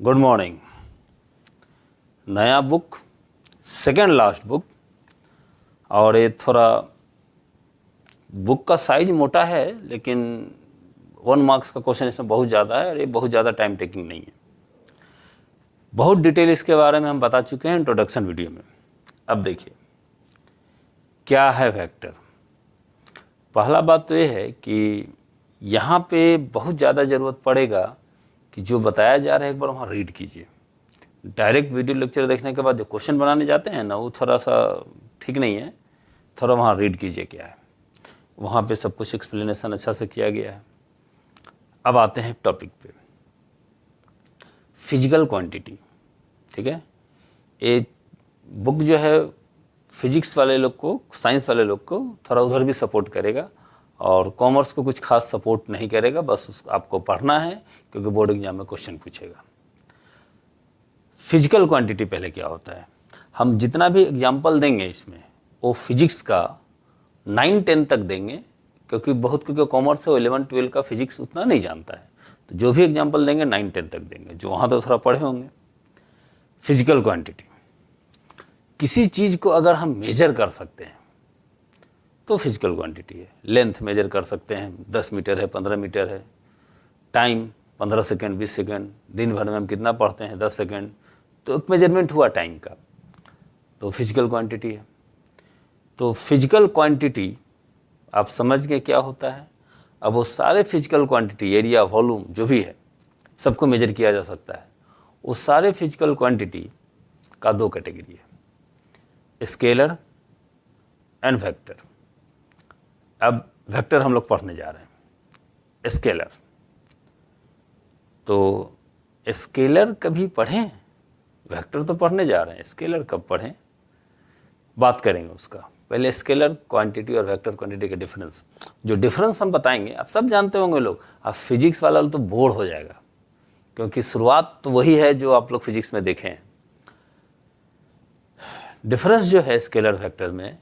Good morning. नया book, second last book, और ये थोड़ा बुक का साइज मोटा है लेकिन 1 मार्क्स का क्वेश्चन इसमें बहुत ज़्यादा है और ये बहुत ज़्यादा टाइम टेकिंग नहीं है। बहुत डिटेल इसके बारे में हम बता चुके हैं इंट्रोडक्शन वीडियो में। अब देखिए क्या है वेक्टर। पहला बात तो ये है कि यहाँ पे बहुत ज़्यादा ज़रूरत पड़ेगा कि जो बताया जा रहा है एक बार वहाँ रीड कीजिए। डायरेक्ट वीडियो लेक्चर देखने के बाद जो क्वेश्चन बनाने जाते हैं ना, वो थोड़ा सा ठीक नहीं है। थोड़ा वहाँ रीड कीजिए क्या है, वहाँ पे सब कुछ एक्सप्लेनेशन अच्छा से किया गया है। अब आते हैं टॉपिक पे, फिजिकल क्वांटिटी। ठीक है, ये बुक जो है फिजिक्स वाले लोग को, साइंस वाले लोग को थोड़ा उधर भी सपोर्ट करेगा और कॉमर्स को कुछ खास सपोर्ट नहीं करेगा। बस आपको पढ़ना है क्योंकि बोर्ड एग्जाम में क्वेश्चन पूछेगा। फिजिकल क्वांटिटी पहले क्या होता है, हम जितना भी एग्जाम्पल देंगे इसमें वो फिजिक्स का 9-10 तक देंगे, क्योंकि कॉमर्स है 11-12 का फिजिक्स उतना नहीं जानता है। तो जो भी एग्जाम्पल देंगे 9-10 तक देंगे, जो वहाँ तो थोड़ा पढ़े होंगे। फिजिकल क्वांटिटी, किसी चीज़ को अगर हम मेजर कर सकते हैं तो फिजिकल क्वांटिटी है। लेंथ मेजर कर सकते हैं, 10 मीटर है, 15 मीटर है। Time 15 second, 20 second. दिन भर में हम कितना पढ़ते हैं, 10 सेकेंड। तो एक मेजरमेंट हुआ टाइम का, तो फिजिकल क्वांटिटी है। तो फिजिकल क्वांटिटी आप समझ गए क्या होता है। अब वो सारे फिजिकल क्वांटिटी, एरिया, वॉल्यूम जो भी है, सबको मेजर किया जा सकता है। वो सारे फिजिकल क्वांटिटी का 2 कैटेगरी है, स्केलर एंड वेक्टर। अब वेक्टर हम लोग पढ़ने जा रहे हैं। स्केलर, तो स्केलर कभी पढ़ें, वेक्टर तो पढ़ने जा रहे हैं, स्केलर कब पढ़ें बात करेंगे उसका। पहले स्केलर क्वांटिटी और वेक्टर क्वांटिटी का डिफरेंस, जो डिफरेंस हम बताएंगे आप सब जानते होंगे लोग। अब फिजिक्स वाला तो बोर हो जाएगा, क्योंकि शुरुआत तो वही है जो आप लोग फिजिक्स में देखे हैं। डिफरेंस जो है स्केलर वेक्टर में,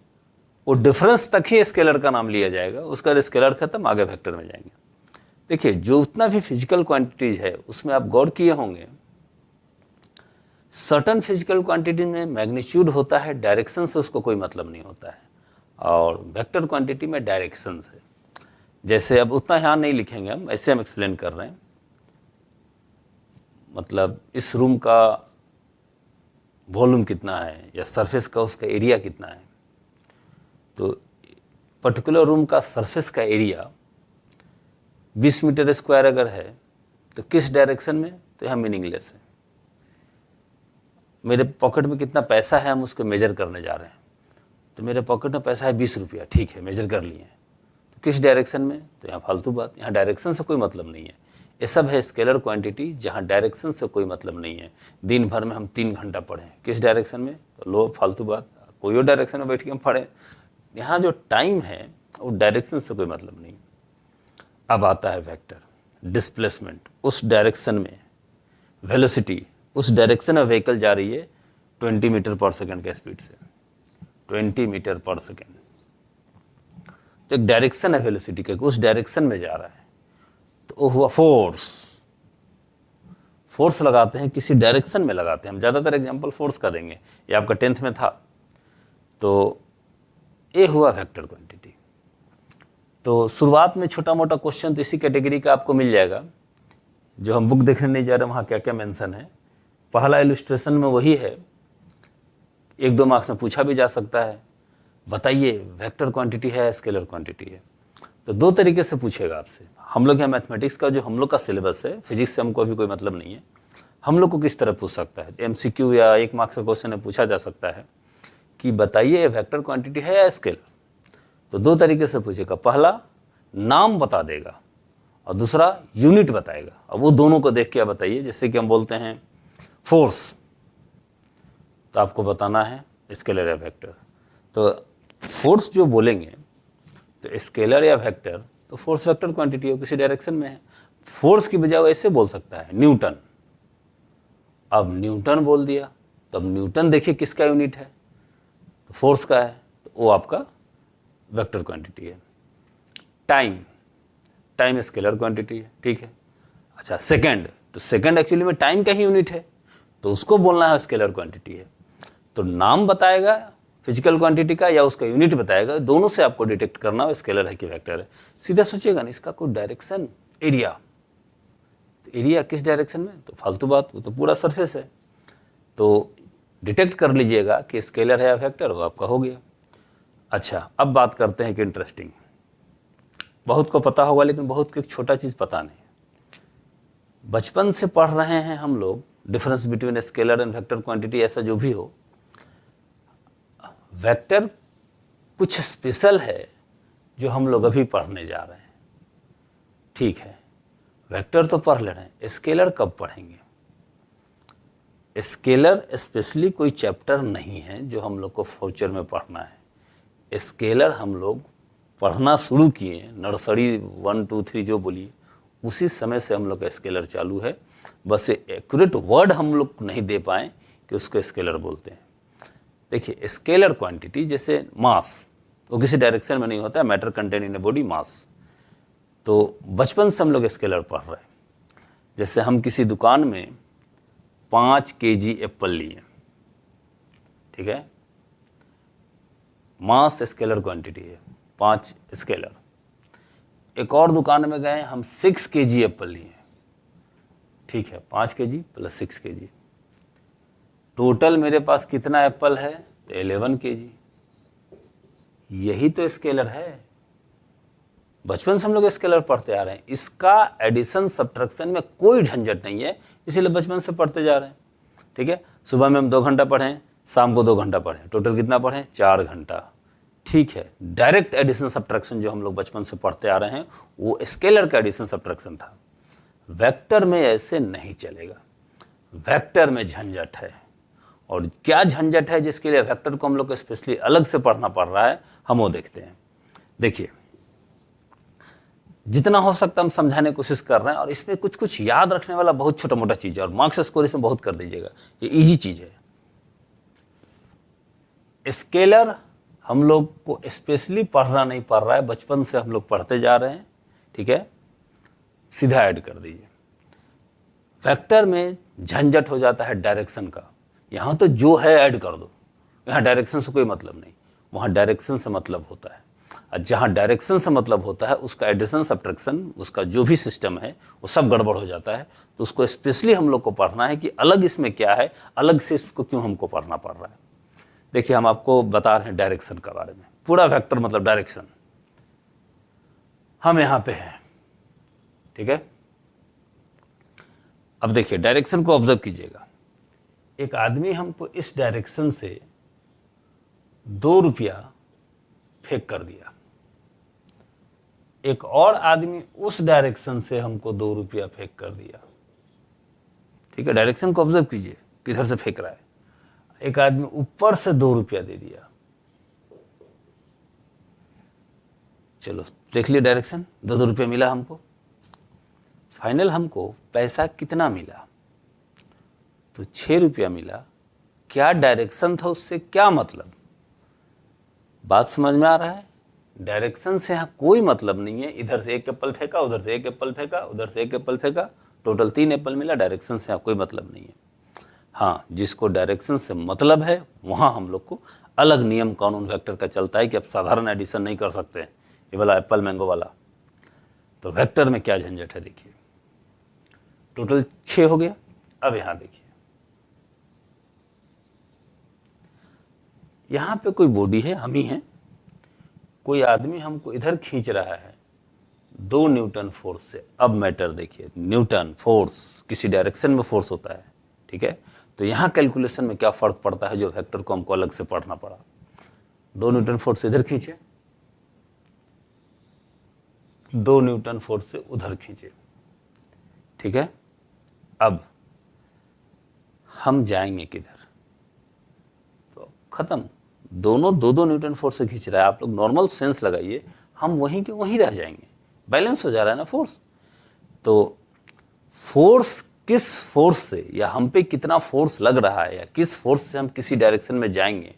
वो डिफरेंस तक ही स्केलर का नाम लिया जाएगा। उसका स्केलर खत्म, आगे वेक्टर में जाएंगे। देखिए, जो उतना भी फिजिकल क्वांटिटीज है उसमें आप गौर किए होंगे, सर्टन फिजिकल क्वांटिटी में मैग्नीट्यूड होता है, डायरेक्शन से उसको कोई मतलब नहीं होता है, और वेक्टर क्वांटिटी में डायरेक्शन से। जैसे अब उतना यहाँ नहीं लिखेंगे हम, ऐसे हम एक्सप्लेन कर रहे हैं। मतलब इस रूम का वॉल्यूम कितना है या सरफेस का उसका एरिया कितना है। तो पर्टिकुलर रूम का सरफेस का एरिया 20 मीटर स्क्वायर अगर है तो किस डायरेक्शन में, तो यहाँ मीनिंगलेस है। मेरे पॉकेट में कितना पैसा है, हम उसको मेजर करने जा रहे हैं। तो मेरे पॉकेट में पैसा है 20 रुपया, ठीक है, मेजर कर लिए। तो किस डायरेक्शन में, तो यहाँ फालतू बात, यहाँ डायरेक्शन से कोई मतलब नहीं है। ये सब है स्केलर क्वांटिटी जहाँ डायरेक्शन से कोई मतलब नहीं है। दिन भर में हम 3 घंटा पढ़ें, किस डायरेक्शन में, तो लो फालतू बात, कोई और डायरेक्शन में बैठ के हम पढ़ें। यहाँ जो टाइम है वो डायरेक्शन से कोई मतलब नहीं। अब आता है वेक्टर, डिस्प्लेसमेंट, उस डायरेक्शन में, वेलोसिटी, उस डायरेक्शन में व्हीकल जा रही है 20 मीटर पर सेकेंड के स्पीड से, 20 मीटर पर सेकेंड। तो एक डायरेक्शन है वेलोसिटी का, उस डायरेक्शन में जा रहा है। तो वो हुआ फोर्स। फोर्स लगाते हैं किसी डायरेक्शन में लगाते हैं हम, ज़्यादातर एग्जांपल फोर्स का देंगे, ये आपका 10th में था। तो ये हुआ वेक्टर क्वांटिटी। तो शुरुआत में छोटा मोटा क्वेश्चन तो इसी कैटेगरी का आपको मिल जाएगा। जो हम बुक देखने नहीं जा रहे वहाँ क्या क्या मेंशन है, पहला इलस्ट्रेशन में वही है। 1-2 मार्क्स में पूछा भी जा सकता है, बताइए वेक्टर क्वांटिटी है स्केलर क्वांटिटी है। तो 2 तरीके से पूछेगा आपसे। हम लोग यहाँ मैथमेटिक्स का जो हम लोग का सिलेबस है, फिजिक्स से हमको अभी कोई मतलब नहीं है। हम लोग को किस तरह पूछ सकता है, MCQ या 1 मार्क्स का क्वेश्चन में पूछा जा सकता है कि बताइए वेक्टर क्वांटिटी है या स्केलर। तो 2 तरीके से पूछेगा, पहला नाम बता देगा और दूसरा यूनिट बताएगा। अब वो दोनों को देख के बताइए, जैसे कि हम बोलते हैं फोर्स, तो आपको बताना है स्केलर या वेक्टर। तो फोर्स जो बोलेंगे तो स्केलर या वेक्टर, तो फोर्स वेक्टर क्वांटिटी हो, किसी डायरेक्शन में है। फोर्स की बजाय ऐसे बोल सकता है न्यूटन। अब न्यूटन बोल दिया तो अब न्यूटन देखिए किसका यूनिट है, तो फोर्स का है, तो वो आपका वेक्टर क्वांटिटी है। टाइम, टाइम स्केलर क्वांटिटी है, ठीक है। अच्छा, सेकेंड, तो सेकंड एक्चुअली में टाइम का ही यूनिट है, तो उसको बोलना है स्केलर क्वांटिटी है। तो नाम बताएगा फिजिकल क्वांटिटी का या उसका यूनिट बताएगा, दोनों से आपको डिटेक्ट करना हो स्केलर है कि वेक्टर है। सीधा सोचिएगा ना, इसका कोई डायरेक्शन, एरिया, तो एरिया किस डायरेक्शन में, तो फालतू बात, वो तो पूरा सरफेस है। तो डिटेक्ट कर लीजिएगा कि स्केलर है या वेक्टर, वो आपका हो गया। अच्छा, अब बात करते हैं कि इंटरेस्टिंग, बहुत को पता होगा लेकिन बहुत को एक छोटा चीज़ पता नहीं। बचपन से पढ़ रहे हैं हम लोग difference between scalar and vector quantity, ऐसा जो भी हो। वेक्टर कुछ स्पेशल है जो हम लोग अभी पढ़ने जा रहे हैं, ठीक है। वेक्टर तो पढ़ ले रहे हैं, स्केलर कब पढ़ेंगे? स्केलर स्पेशली कोई चैप्टर नहीं है जो हम लोग को फ्यूचर में पढ़ना है। स्केलर हम लोग पढ़ना शुरू किए, नर्सरी 1 2 3 जो बोलिए, उसी समय से हम लोग का स्केलर चालू है। बस एक्यूरेट वर्ड हम लोग नहीं दे पाए कि उसको स्केलर बोलते हैं। देखिए, स्केलर क्वांटिटी जैसे मास, वो किसी डायरेक्शन में नहीं होता है, matter contain in a body, mass. तो बचपन से हम लोग स्केलर पढ़ रहे हैं। जैसे हम किसी दुकान में 5 kg एप्पल लिए, ठीक है, मास स्केलर क्वांटिटी है, 5 स्केलर। एक और दुकान में गए, हम 6 kg एप्पल लिए, ठीक है, 5 kg प्लस 6 kg, टोटल मेरे पास कितना एप्पल है, तो 11 kg। यही तो स्केलर है। बचपन से हम लोग स्केलर पढ़ते आ रहे हैं, इसका एडिशन सब्ट्रैक्शन में कोई झंझट नहीं है, इसीलिए बचपन से पढ़ते जा रहे हैं, ठीक है। सुबह में हम 2 घंटा पढ़ें, शाम को 2 घंटा पढ़ें, टोटल कितना पढ़ें, 4 घंटा, ठीक है। डायरेक्ट एडिशन सब्ट्रैक्शन जो हम लोग बचपन से पढ़ते आ रहे हैं वो स्केलर का एडिशन सब्ट्रैक्शन था। वेक्टर में ऐसे नहीं चलेगा, वेक्टर में झंझट है। और क्या झंझट है जिसके लिए वेक्टर को हम लोग को स्पेशली अलग से पढ़ना पड़ रहा है, हम वो देखते हैं। देखिए, जितना हो सकता हम समझाने की कोशिश कर रहे हैं, और इसमें कुछ कुछ याद रखने वाला बहुत छोटा मोटा चीज़ है, और मार्क्स स्कोर इसमें बहुत कर दीजिएगा, ये इजी चीज़ है। स्केलर हम लोग को स्पेशली पढ़ना नहीं पड़ रहा है, बचपन से हम लोग पढ़ते जा रहे हैं, ठीक है। सीधा ऐड कर दीजिए। वेक्टर में झंझट हो जाता है डायरेक्शन का, यहाँ तो जो है ऐड कर दो, यहाँ डायरेक्शन से कोई मतलब नहीं, वहाँ डायरेक्शन से मतलब होता है। और जहाँ डायरेक्शन से मतलब होता है उसका एडिशन सब्ट्रैक्शन, उसका जो भी सिस्टम है वो सब गड़बड़ हो जाता है। तो उसको स्पेशली हम लोग को पढ़ना है कि अलग इसमें क्या है, अलग से इसको क्यों हमको पढ़ना पड़ रहा है। देखिए, हम आपको बता रहे हैं डायरेक्शन के बारे में, पूरा वेक्टर मतलब डायरेक्शन। हम यहाँ पे हैं, ठीक है। अब देखिए, डायरेक्शन को ऑब्जर्व कीजिएगा। एक आदमी हमको इस डायरेक्शन से 2 रुपया फेंक कर दिया, एक और आदमी उस डायरेक्शन से हमको 2 रुपया फेंक कर दिया, ठीक है। डायरेक्शन को ऑब्जर्व कीजिए, किधर से फेंक रहा है। एक आदमी ऊपर से 2 रुपया दे दिया, चलो देख लिए डायरेक्शन, 2 रुपया मिला हमको। फाइनल हमको पैसा कितना मिला, तो 6 रुपया मिला। क्या डायरेक्शन था उससे, क्या मतलब, बात समझ में आ रहा है। डायरेक्शन से यहाँ कोई मतलब नहीं है, इधर से 1 एप्पल फेंका, उधर से 1 एप्पल फेंका, उधर से 1 एप्पल फेंका, टोटल 3 एप्पल मिला। डायरेक्शन से यहाँ कोई मतलब नहीं है। हाँ, जिसको डायरेक्शन से मतलब है वहाँ हम लोग को अलग नियम कानून वेक्टर का चलता है कि अब साधारण एडिशन नहीं कर सकते हैं, ये वाला एप्पल मैंगो वाला। तो वेक्टर में क्या झंझट है, देखिए टोटल 6 हो गया। अब यहाँ देखिए, यहाँ पे कोई बॉडी है, हम ही हैं, कोई आदमी हमको इधर खींच रहा है 2 न्यूटन फोर्स से। अब मैटर देखिए, न्यूटन फोर्स किसी डायरेक्शन में फोर्स होता है, ठीक है। तो यहाँ कैलकुलेशन में क्या फ़र्क पड़ता है जो वेक्टर को हमको अलग से पढ़ना पड़ा। 2 न्यूटन फोर्स से इधर खींचे, 2 न्यूटन फोर्स से उधर खींचे, ठीक है। अब हम जाएंगे किधर, तो खत्म, दोनों 2-2 न्यूटन फोर्स से खींच रहा है। आप लोग नॉर्मल सेंस लगाइए, हम वहीं के वहीं रह जाएंगे, बैलेंस हो जा रहा है ना फोर्स। तो फोर्स किस फोर्स से या हम पे कितना फोर्स लग रहा है या किस फोर्स से हम किसी डायरेक्शन में जाएंगे,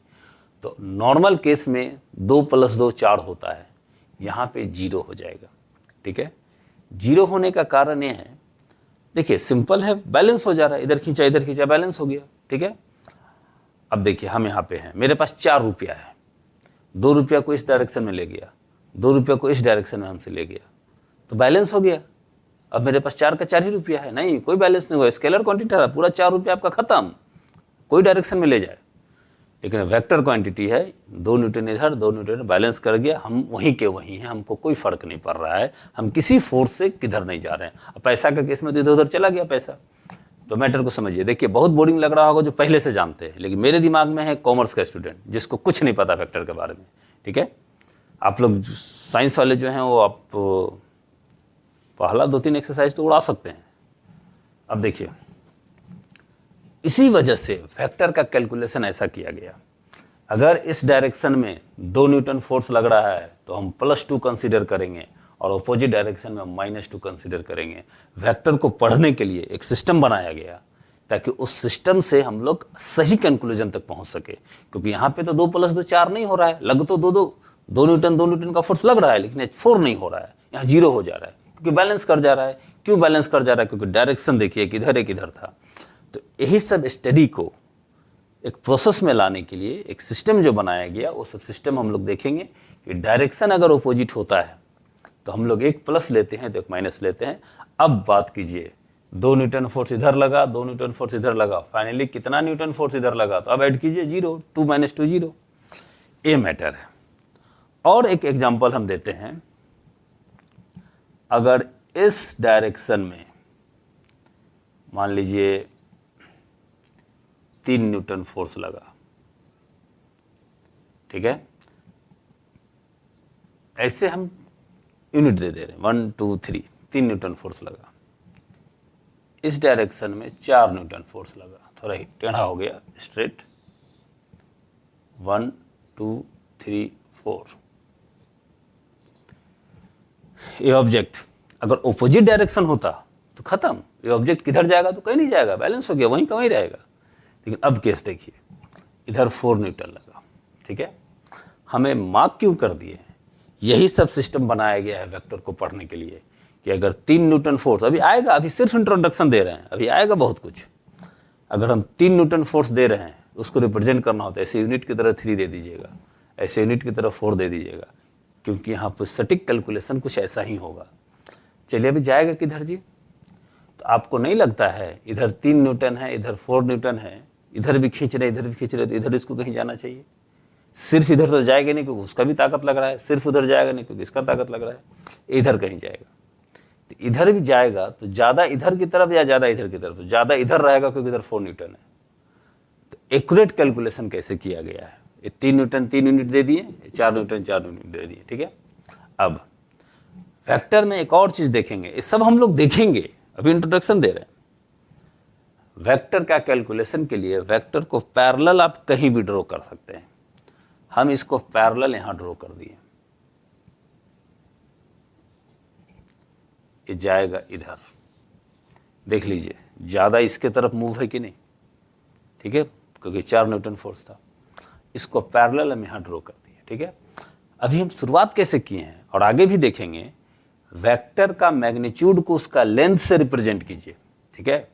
तो नॉर्मल केस में 2 + 2 4 होता है, यहाँ पे 0 हो जाएगा, ठीक है। 0 होने का कारण ये है, देखिए सिंपल है, बैलेंस हो जा रहा है, इधर खींचा बैलेंस हो गया, ठीक है। अब देखिए हम यहाँ पे हैं, मेरे पास 4 रुपया है, 2 रुपया को इस डायरेक्शन में ले गया, 2 रुपया को इस डायरेक्शन में हमसे ले गया, तो बैलेंस हो गया। अब मेरे पास 4 का 4 ही रुपया है, नहीं कोई बैलेंस नहीं हुआ, स्केलर क्वांटिटी था, पूरा 4 रुपया आपका खत्म, कोई डायरेक्शन में ले जाए। लेकिन वेक्टर क्वांटिटी है, 2 न्यूटन इधर 2 न्यूटन बैलेंस कर गया, हम वहीं के वहीं हैं, हमको कोई फर्क नहीं पड़ रहा है, हम किसी फोर्स से किधर नहीं जा रहे हैं। अब पैसा का केस में तो इधर उधर चला गया पैसा। तो मैटर को समझिए, देखिए बहुत बोरिंग लग रहा होगा जो पहले से जानते हैं, लेकिन मेरे दिमाग में है कॉमर्स का स्टूडेंट जिसको कुछ नहीं पता वेक्टर के बारे में, ठीक है। आप लोग साइंस वाले जो हैं वो आप पहला 2-3 एक्सरसाइज तो उड़ा सकते हैं। अब देखिए इसी वजह से वेक्टर का कैलकुलेशन ऐसा किया गया, अगर इस डायरेक्शन में 2 न्यूटन फोर्स लग रहा है तो हम +2 कंसीडर करेंगे और अपोजिट डायरेक्शन में हम -2 कंसीडर करेंगे। वेक्टर को पढ़ने के लिए एक सिस्टम बनाया गया ताकि उस सिस्टम से हम लोग सही कंक्लूजन तक पहुंच सके, क्योंकि यहाँ पे तो 2 + 2 4 नहीं हो रहा है, लग तो 2 न्यूटन का फोर्स लग रहा है, लेकिन 4 नहीं हो रहा है, यहाँ 0 हो जा रहा है क्योंकि बैलेंस कर जा रहा है। क्यों बैलेंस कर जा रहा है? क्योंकि डायरेक्शन देखिए किधर एक इधर था। तो यही सब स्टडी को एक प्रोसेस में लाने के लिए एक सिस्टम जो बनाया गया, वो सब सिस्टम हम लोग देखेंगे कि डायरेक्शन अगर अपोजिट होता है तो हम लोग एक प्लस लेते हैं तो एक माइनस लेते हैं। अब बात कीजिए, 2 न्यूटन फोर्स इधर लगा, 2 न्यूटन फोर्स इधर लगा, फाइनली कितना न्यूटन फोर्स इधर लगा, तो अब ऐड कीजिए 0, 2 - 2 0। ये मैटर है। और एक एग्जांपल हम देते हैं, अगर इस डायरेक्शन में मान लीजिए 3 न्यूटन फोर्स लगा, ठीक है, ऐसे हम यूनिट दे दे रहे हैं 1 2 3, 3 न्यूटन फोर्स लगा। इस डायरेक्शन में 4 न्यूटन फोर्स लगा, थोड़ा ही टेढ़ा हो गया, स्ट्रेट 1 2 3 4। ये ऑब्जेक्ट अगर ऑपोजिट डायरेक्शन होता तो खत्म, ये ऑब्जेक्ट किधर जाएगा तो कहीं नहीं जाएगा, बैलेंस हो गया, वहीं का वहीं रहेगा। लेकिन अब केस देखिए, इधर 4 न्यूटन लगा, ठीक है, हमें मार्क क्यों कर दिए? यही सब सिस्टम बनाया गया है वेक्टर को पढ़ने के लिए कि अगर 3 न्यूटन फोर्स, अभी आएगा, अभी सिर्फ इंट्रोडक्शन दे रहे हैं, अभी आएगा बहुत कुछ। अगर हम 3 न्यूटन फोर्स दे रहे हैं, उसको रिप्रेजेंट करना होता है, ऐसे यूनिट की तरह 3 दे दीजिएगा, ऐसे यूनिट की तरह 4 दे दीजिएगा, क्योंकि यहाँ पर सटीक कैलकुलेशन कुछ ऐसा ही होगा। चलिए अभी जाएगा किधर जी? तो आपको नहीं लगता है इधर 3 न्यूटन है, इधर 4 न्यूटन है, इधर भी खींच रहे, इधर भी खींच रहे, तो इधर इसको कहीं जाना चाहिए। सिर्फ इधर तो जाएगा नहीं क्योंकि उसका भी ताकत लग रहा है, सिर्फ उधर जाएगा नहीं क्योंकि इसका ताकत लग रहा है, इधर कहीं जाएगा। तो इधर भी जाएगा तो ज़्यादा इधर की तरफ या ज़्यादा इधर की तरफ, तो ज़्यादा इधर रहेगा क्योंकि इधर 4 न्यूटन है। तो एक्यूरेट कैलकुलेशन कैसे किया गया है? ये 3 न्यूटन 3 यूनिट दे दिए, 4 न्यूटन 4 यूनिट दे दिए, ठीक है। अब वेक्टर में एक और चीज़ देखेंगे, ये सब हम लोग देखेंगे, अभी इंट्रोडक्शन दे रहे हैं। वेक्टर का कैलकुलेशन के लिए वेक्टर को पैरेलल आप कहीं भी ड्रॉ कर सकते हैं। हम इसको पैरेलल यहां ड्रॉ कर दिए, ये जाएगा इधर, देख लीजिए ज़्यादा इसके तरफ मूव है कि नहीं, ठीक है, क्योंकि 4 न्यूटन फोर्स था। इसको पैरेलल हम यहाँ ड्रॉ कर दिए, ठीक है। अभी हम शुरुआत कैसे किए हैं और आगे भी देखेंगे, वेक्टर का मैग्नीट्यूड को उसका लेंथ से रिप्रेजेंट कीजिए, ठीक है।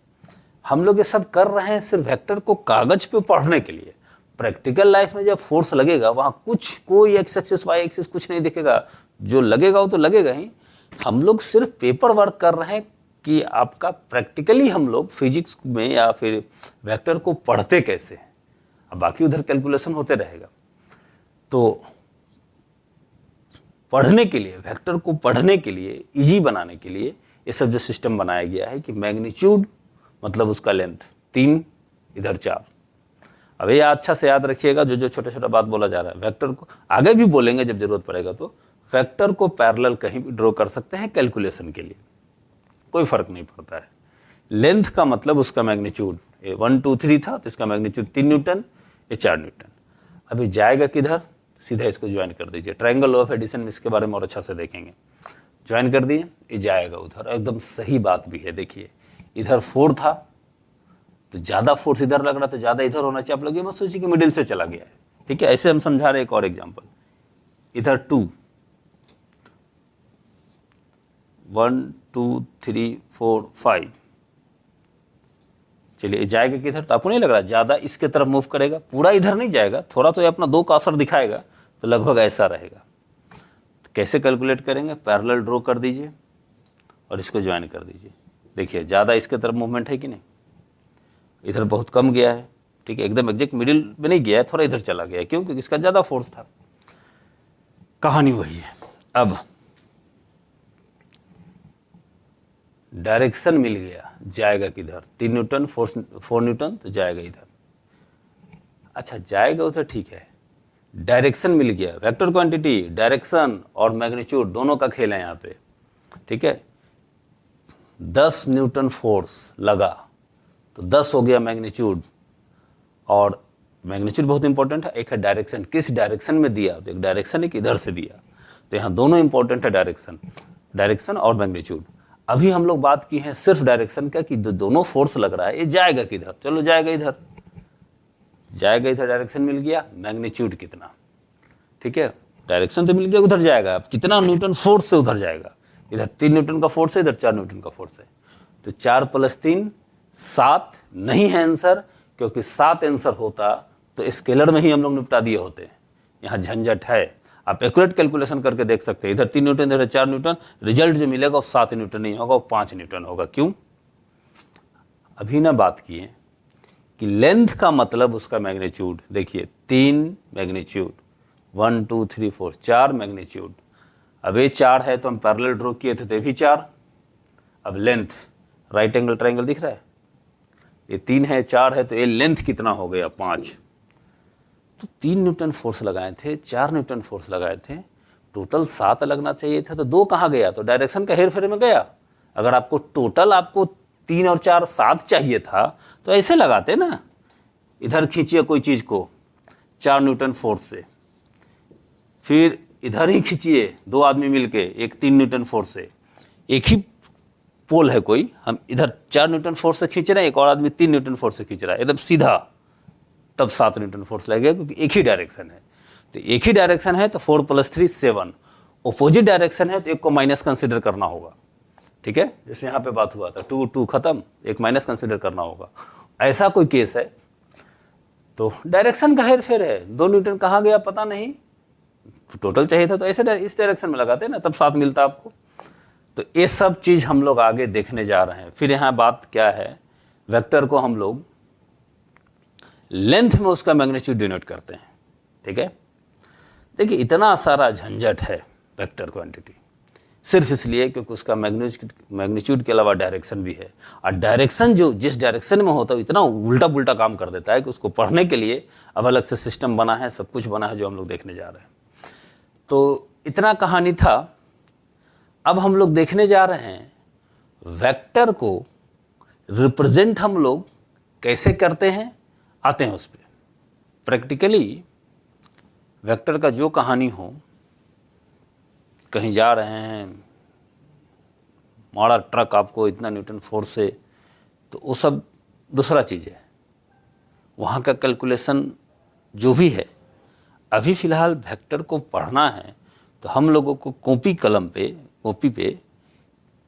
हम लोग ये सब कर रहे हैं सिर्फ वेक्टर को कागज पे पढ़ने के लिए। प्रैक्टिकल लाइफ में जब फोर्स लगेगा वहाँ कुछ कोई एक्स एक्सिस वाई एक्सिस कुछ नहीं दिखेगा, जो लगेगा वो तो लगेगा ही। हम लोग सिर्फ पेपर वर्क कर रहे हैं कि आपका प्रैक्टिकली हम लोग फिजिक्स में या फिर वेक्टर को पढ़ते कैसे हैं, अब बाकी उधर कैलकुलेशन होते रहेगा। तो पढ़ने के लिए, वेक्टर को पढ़ने के लिए, इजी बनाने के लिए ये सब जो सिस्टम बनाया गया है कि मैग्नीट्यूड मतलब उसका लेंथ 3, इधर 4। अब ये अच्छा से याद रखिएगा, जो जो छोटा छोटा बात बोला जा रहा है, वेक्टर को आगे भी बोलेंगे जब जरूरत पड़ेगा, तो वेक्टर को पैरेलल कहीं भी ड्रॉ कर सकते हैं कैलकुलेशन के लिए, कोई फर्क नहीं पड़ता है। लेंथ का मतलब उसका मैग्नीट्यूड, ये 1 2 3 था तो इसका मैग्नीट्यूड 3 न्यूटन, ये 4 न्यूटन। अभी जाएगा किधर? सीधा इसको ज्वाइन कर दीजिए, ट्रायंगल लॉ ऑफ एडिशन में इसके बारे में और अच्छा से देखेंगे। ज्वाइन कर दिए, ये जाएगा उधर, एकदम सही बात भी है। देखिए इधर 4 था तो ज़्यादा फोर्स इधर लग रहा तो ज़्यादा इधर होना चाहिए। आप लोग ये मत सोचिए कि मिडिल से चला गया है, ठीक है, ऐसे हम समझा रहे। एक और एग्जांपल, इधर 2 1 2 3 4 5, चलिए जाएगा किधर, तो आपको नहीं लग रहा ज़्यादा इसके तरफ मूव करेगा, पूरा इधर नहीं जाएगा, थोड़ा तो ये अपना 2 का असर दिखाएगा, तो लगभग ऐसा रहेगा। तो कैसे कैलकुलेट करेंगे, पैरेलल ड्रॉ कर दीजिए और इसको ज्वाइन कर दीजिए। देखिए ज़्यादा इसके तरफ मूवमेंट है कि नहीं, इधर बहुत कम गया है, ठीक है, एकदम एग्जैक्ट मिडिल में नहीं गया है, थोड़ा इधर चला गया है, क्यों, क्योंकि इसका ज़्यादा फोर्स था। कहानी वही है। अब डायरेक्शन मिल गया, जाएगा किधर, 3 न्यूटन, 4 न्यूटन, तो जाएगा इधर। अच्छा जाएगा उधर, ठीक है, डायरेक्शन मिल गया, वेक्टर क्वांटिटी, डायरेक्शन और मैग्नीट्यूड दोनों का खेल है यहाँ पे, ठीक है। 10 न्यूटन फोर्स लगा तो 10 हो गया मैग्नीट्यूड, और मैग्नीट्यूड बहुत इंपॉर्टेंट है। एक है डायरेक्शन, किस डायरेक्शन में दिया, तो एक डायरेक्शन है कि इधर से दिया, तो यहाँ दोनों इंपॉर्टेंट है, डायरेक्शन और मैग्नीट्यूड। अभी हम लोग बात की है सिर्फ डायरेक्शन का, कि दोनों फोर्स लग रहा है, ये जाएगा किधर, चलो जाएगा इधर, जाएगा इधर, डायरेक्शन मिल गया, मैग्नीट्यूड कितना, ठीक है, डायरेक्शन तो मिल गया, उधर जाएगा, अब कितना न्यूटन फोर्स से उधर जाएगा, इधर 3 न्यूटन का फोर्स है, इधर 4 न्यूटन का फोर्स है, तो 4 + 3 7 नहीं है आंसर, क्योंकि 7 आंसर होता तो स्केलर में ही हम लोग निपटा दिए होते। यहाँ झंझट है, आप एक्यूरेट कैलकुलेशन करके देख सकते हैं, इधर 3 न्यूटन, इधर 4 न्यूटन, रिजल्ट जो मिलेगा वो 7 न्यूटन नहीं होगा, वो 5 न्यूटन होगा। क्यों, अभी ना बात किए कि लेंथ का मतलब उसका मैग्नीट्यूड, देखिए 3 मैग्नीट्यूड, 1 2 3 4 4 मैग्नीट्यूड। अब ये 4 है तो हम पैरेलल ड्रॉ किए थे तो ये भी 4। अब लेंथ, राइट एंगल ट्रायंगल दिख रहा है, ये 3 है, 4 है, तो ये लेंथ कितना हो गया, 5। तो 3 न्यूटन फोर्स लगाए थे, 4 न्यूटन फोर्स लगाए थे, टोटल 7 लगना चाहिए था, तो 2 कहाँ गया, तो डायरेक्शन का हेर फेर में गया। अगर आपको टोटल 3 और 4 7 चाहिए था तो ऐसे लगाते ना, इधर खींचिए कोई चीज़ को 4 न्यूटन फोर्स से, फिर इधर ही खींचिए 2 आदमी मिलके, एक 3 न्यूटन फोर्स से, एक ही पोल है कोई, हम इधर 4 न्यूटन फोर्स से खींच रहे हैं, एक और आदमी 3 न्यूटन फोर्स से खींच रहा है, एकदम सीधा, तब 7 न्यूटन फोर्स लगेगा, क्योंकि एक ही डायरेक्शन है। तो एक ही डायरेक्शन है तो 4 + 3 7, अपोजिट डायरेक्शन है तो एक को माइनस कंसिडर करना होगा, ठीक है, जैसे यहाँ पे बात हुआ था 2 2 खत्म, एक माइनस कंसिडर करना होगा। ऐसा कोई केस है तो डायरेक्शन का हेर फेर है, 2 न्यूटन कहाँ गया पता नहीं, टोटल चाहिए था तो ऐसे इस डायरेक्शन में लगाते ना, तब 7 मिलता आपको। तो ये सब चीज़ हम लोग आगे देखने जा रहे हैं। फिर यहाँ बात क्या है, वेक्टर को हम लोग लेंथ में उसका मैग्नीट्यूड डिनोट करते हैं, ठीक है। देखिए इतना सारा झंझट है वेक्टर क्वांटिटी, सिर्फ इसलिए क्योंकि उसका मैग्नीट्यूड के अलावा डायरेक्शन भी है, और डायरेक्शन जो जिस डायरेक्शन में होता है इतना उल्टा पुल्टा काम कर देता है कि उसको पढ़ने के लिए अब अलग से सिस्टम बना है, सब कुछ बना है, जो हम लोग देखने जा रहे हैं। तो इतना कहानी था। अब हम लोग देखने जा रहे हैं वेक्टर को रिप्रेजेंट हम लोग कैसे करते हैं, आते हैं उस पर। प्रैक्टिकली वेक्टर का जो कहानी हो, कहीं जा रहे हैं, मारा ट्रक आपको इतना न्यूटन फोर्स से, तो वो सब दूसरा चीज़ है, वहाँ का कैलकुलेशन जो भी है। अभी फ़िलहाल वेक्टर को पढ़ना है तो हम लोगों को कॉपी पे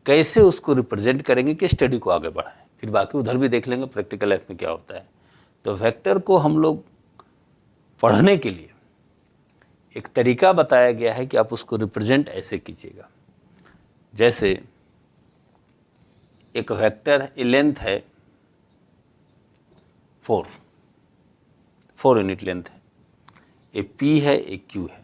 कैसे उसको रिप्रेजेंट करेंगे कि स्टडी को आगे बढ़ाएं, फिर बाकी उधर भी देख लेंगे प्रैक्टिकल लाइफ में क्या होता है। तो वेक्टर को हम लोग पढ़ने के लिए एक तरीका बताया गया है कि आप उसको रिप्रेजेंट ऐसे कीजिएगा। जैसे एक वेक्टर लेंथ है 4 यूनिट लेंथ है, एक P है, एक Q है।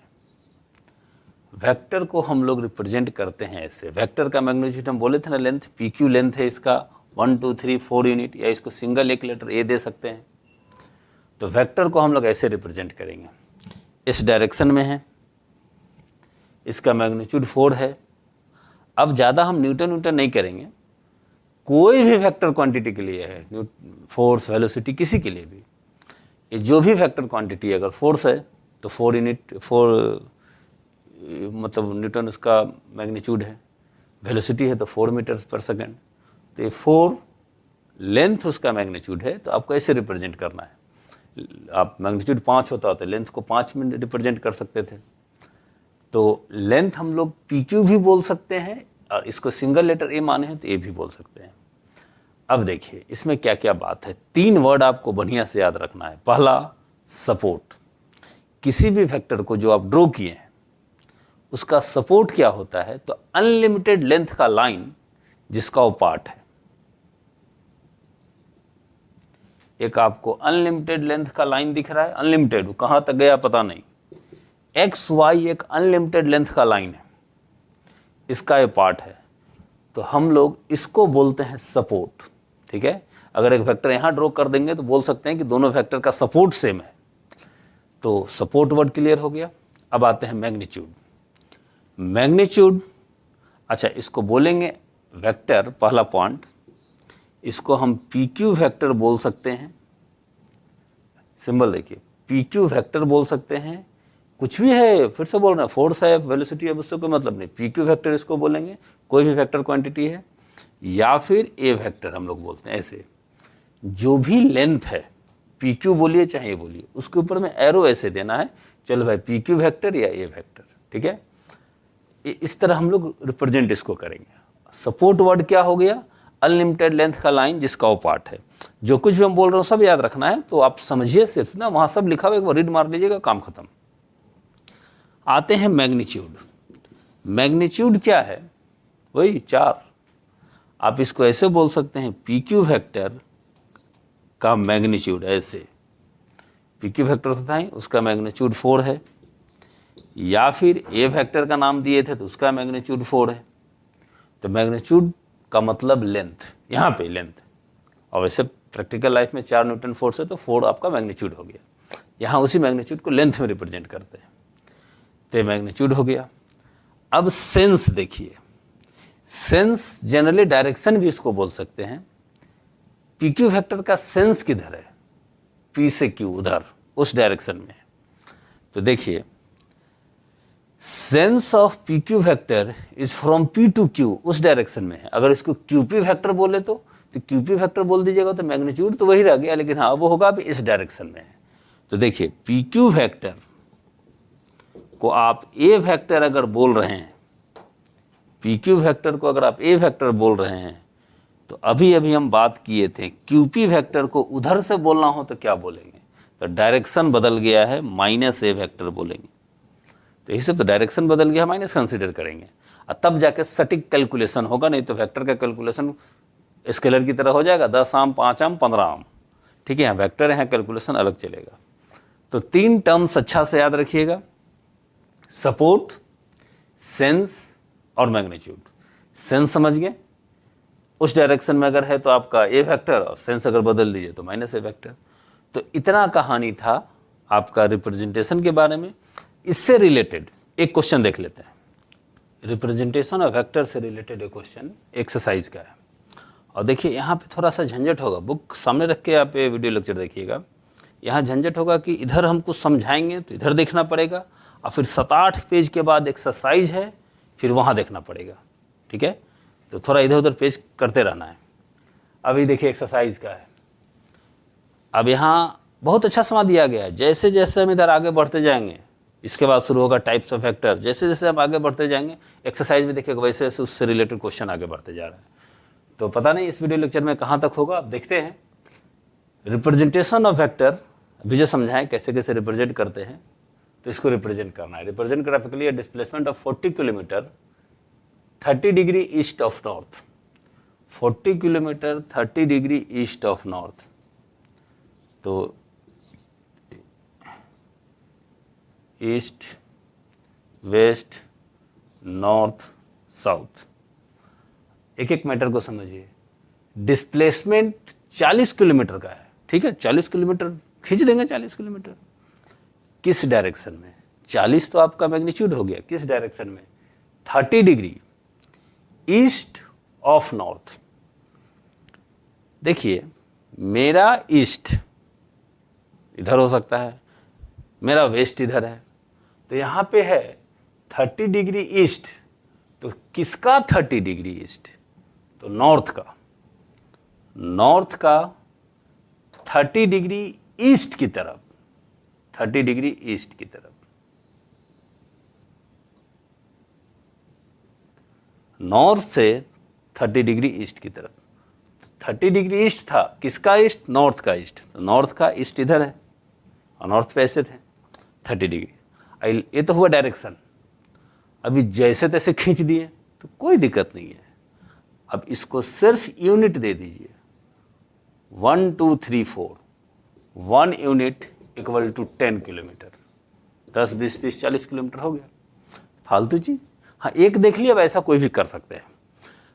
वेक्टर को हम लोग रिप्रेजेंट करते हैं ऐसे। वेक्टर का मैग्नीट्यूड हम बोले थे ना, लेंथ PQ लेंथ है इसका 1 2 3 4 यूनिट, या इसको सिंगल एक लेटर A दे सकते हैं। तो वेक्टर को हम लोग ऐसे रिप्रेजेंट करेंगे, इस डायरेक्शन में है, इसका मैग्नीट्यूड 4 है। अब ज़्यादा हम न्यूटन नहीं करेंगे, कोई भी वेक्टर क्वांटिटी के लिए है, फोर्स वेलोसिटी किसी के लिए भी, ये जो भी वेक्टर क्वांटिटी अगर फोर्स है तो 4 यूनिट, 4 मतलब न्यूटन उसका मैग्नीट्यूड है, वेलोसिटी है तो 4 मीटर्स पर सेकेंड, तो ये 4 लेंथ उसका मैग्नीट्यूड है। तो आपको ऐसे रिप्रेजेंट करना है। आप मैग्नीट्यूड 5 होता तो लेंथ को 5 में रिप्रेजेंट कर सकते थे। तो लेंथ हम लोग PQ भी बोल सकते हैं, और इसको सिंगल लेटर A माने हैं तो A भी बोल सकते हैं। अब देखिए इसमें क्या क्या बात है, 3 वर्ड आपको बढ़िया से याद रखना है। पहला सपोर्ट, किसी भी वेक्टर को जो आप ड्रॉ किए हैं उसका सपोर्ट क्या होता है, तो अनलिमिटेड लेंथ का लाइन जिसका वो पार्ट है। एक आपको अनलिमिटेड लेंथ का लाइन दिख रहा है, अनलिमिटेड कहां तक गया पता नहीं, एक्स वाई एक अनलिमिटेड लेंथ का लाइन है, इसका ये पार्ट है, तो हम लोग इसको बोलते हैं सपोर्ट। ठीक है, अगर एक वेक्टर यहां ड्रॉ कर देंगे तो बोल सकते हैं कि दोनों वेक्टर का सपोर्ट सेम है, तो सपोर्ट वर्ड क्लियर हो गया। अब आते हैं मैग्नीट्यूड। मैग्नीट्यूड, अच्छा इसको बोलेंगे वेक्टर, पहला पॉइंट, इसको हम पी क्यू वेक्टर बोल सकते हैं। सिंबल देखिए, पी क्यू वेक्टर बोल सकते हैं, कुछ भी है, फिर से बोल रहे हैं, फोर्स है, वेलोसिटी है, उससे कोई मतलब नहीं, पी क्यू वेक्टर इसको बोलेंगे, कोई भी वेक्टर क्वांटिटी है, या फिर ए वेक्टर हम लोग बोलते हैं। ऐसे जो भी लेंथ है, पी क्यू बोलिए चाहे ए बोलिए, उसके ऊपर में एरो ऐसे देना है, चलो भाई पी क्यू वेक्टर या ए वेक्टर। ठीक है, इस तरह हम लोग रिप्रेजेंट इसको करेंगे। सपोर्ट वर्ड क्या हो गया, अनलिमिटेड लेंथ का लाइन जिसका वो पार्ट है। जो कुछ भी हम बोल रहे हो सब याद रखना है, तो आप समझिए सिर्फ ना, वहां सब लिखा हुआ एक बार रीड मार लीजिएगा, काम खत्म। आते हैं मैग्नीट्यूड। मैग्नीट्यूड क्या है, वही 4, आप इसको ऐसे बोल सकते हैं, पी क्यू वेक्टर का मैग्नीट्यूड, ऐसे पी क्यू वेक्टर होता है उसका मैग्नीट्यूड 4 है, या फिर ए वेक्टर का नाम दिए थे तो उसका मैग्नीट्यूड 4 है। तो मैग्नीट्यूड का मतलब लेंथ, यहाँ पे लेंथ, और वैसे प्रैक्टिकल लाइफ में 4 न्यूटन फोर्स है तो 4 आपका मैग्नीट्यूड हो गया, यहाँ उसी मैग्नीट्यूड को लेंथ में रिप्रेजेंट करते हैं, तो मैग्नीट्यूड हो गया। अब सेंस देखिए, सेंस जनरली डायरेक्शन भी इसको बोल सकते हैं। पी क्यू वेक्टर का सेंस किधर है, पी से क्यू उधर उस डायरेक्शन में, तो देखिए sense of P Q vector is from P to Q, उस डायरेक्शन में है। अगर इसको क्यूपी वेक्टर बोले तो क्यूपी वेक्टर बोल दीजिएगा, तो मैग्नीट्यूड तो वही रह गया, लेकिन हाँ वो होगा अभी इस डायरेक्शन में है। तो देखिए पी क्यू वेक्टर को आप ए वेक्टर अगर बोल रहे हैं, पी क्यू वेक्टर को अगर आप ए वेक्टर बोल रहे हैं, तो अभी अभी हम बात किए थे क्यूपी वेक्टर को उधर से बोलना हो तो क्या बोलेंगे, तो डायरेक्शन बदल गया है, माइनस ए वेक्टर बोलेंगे। तो यही सब, तो डायरेक्शन बदल गया, माइनस कंसीडर करेंगे, और तब जाके सटीक कैलकुलेशन होगा, नहीं तो वेक्टर का कैलकुलेशन स्केलर की तरह हो जाएगा, 10 आम 5 आम 15 आम। ठीक है, यहाँ वेक्टर यहाँ कैलकुलेशन अलग चलेगा। तो 3 टर्म्स अच्छा से याद रखिएगा, सपोर्ट, सेंस और मैग्नीट्यूड। सेंस समझ गए, उस डायरेक्शन में अगर है तो आपका ए वेक्टर, और सेंस अगर बदल दीजिए तो माइनस ए वेक्टर। तो इतना कहानी था आपका रिप्रेजेंटेशन के बारे में। इससे रिलेटेड एक क्वेश्चन देख लेते हैं, रिप्रेजेंटेशन और वेक्टर से रिलेटेड एक क्वेश्चन एक्सरसाइज का है। और देखिए यहाँ पे थोड़ा सा झंझट होगा, बुक सामने रख के आप ये वीडियो लेक्चर देखिएगा। यहाँ झंझट होगा कि इधर हम कुछ समझाएंगे तो इधर देखना पड़ेगा, और फिर 7-8 पेज के बाद एक्सरसाइज है, फिर वहाँ देखना पड़ेगा। ठीक है, तो थोड़ा इधर उधर पेज करते रहना है। अभी देखिए एक्सरसाइज का है। अब यहाँ बहुत अच्छा समझ दिया गया है, जैसे जैसे हम इधर आगे बढ़ते जाएंगे, इसके बाद शुरू होगा टाइप्स ऑफ वेक्टर, जैसे जैसे हम आगे बढ़ते जाएंगे एक्सरसाइज में देखिएगा वैसे वैसे उससे रिलेटेड क्वेश्चन आगे बढ़ते जा रहा है। तो पता नहीं इस वीडियो लेक्चर में कहाँ तक होगा, अब देखते हैं। रिप्रेजेंटेशन ऑफ वेक्टर अभी जो समझाएं कैसे कैसे रिप्रेजेंट करते हैं, तो इसको रिप्रेजेंट करना है। Represent graphically displacement of 40 kilometre 30 degree east of north, 40 kilometre 30 degree east of north. तो ईस्ट, वेस्ट, नॉर्थ, साउथ, एक एक मैटर को समझिए। डिस्प्लेसमेंट 40 किलोमीटर का है, ठीक है, 40 किलोमीटर खींच देंगे, 40 किलोमीटर किस डायरेक्शन में, 40 तो आपका मैग्नीट्यूड हो गया, किस डायरेक्शन में, 30 डिग्री ईस्ट ऑफ नॉर्थ। देखिए मेरा ईस्ट इधर हो सकता है, मेरा वेस्ट इधर है, तो यहां पे है 30 डिग्री ईस्ट, तो किसका 30 डिग्री ईस्ट, तो नॉर्थ का, नॉर्थ का 30 डिग्री ईस्ट की तरफ, 30 डिग्री ईस्ट की तरफ, नॉर्थ से 30 डिग्री ईस्ट की तरफ। 30 डिग्री ईस्ट था, किसका ईस्ट? नॉर्थ का ईस्ट। तो नॉर्थ का ईस्ट इधर है और नॉर्थ पे ऐसे थे 30 डिग्री। ये तो हुआ डायरेक्शन। अभी जैसे तैसे खींच दिए तो कोई दिक्कत नहीं है। अब इसको सिर्फ यूनिट दे दीजिए, 1 2 3 4, 1 unit equal to 10 kilometre, 10 20 30 40 kilometre हो गया। फालतू चीज। हाँ, एक देख लिया, अब ऐसा कोई भी कर सकते हैं।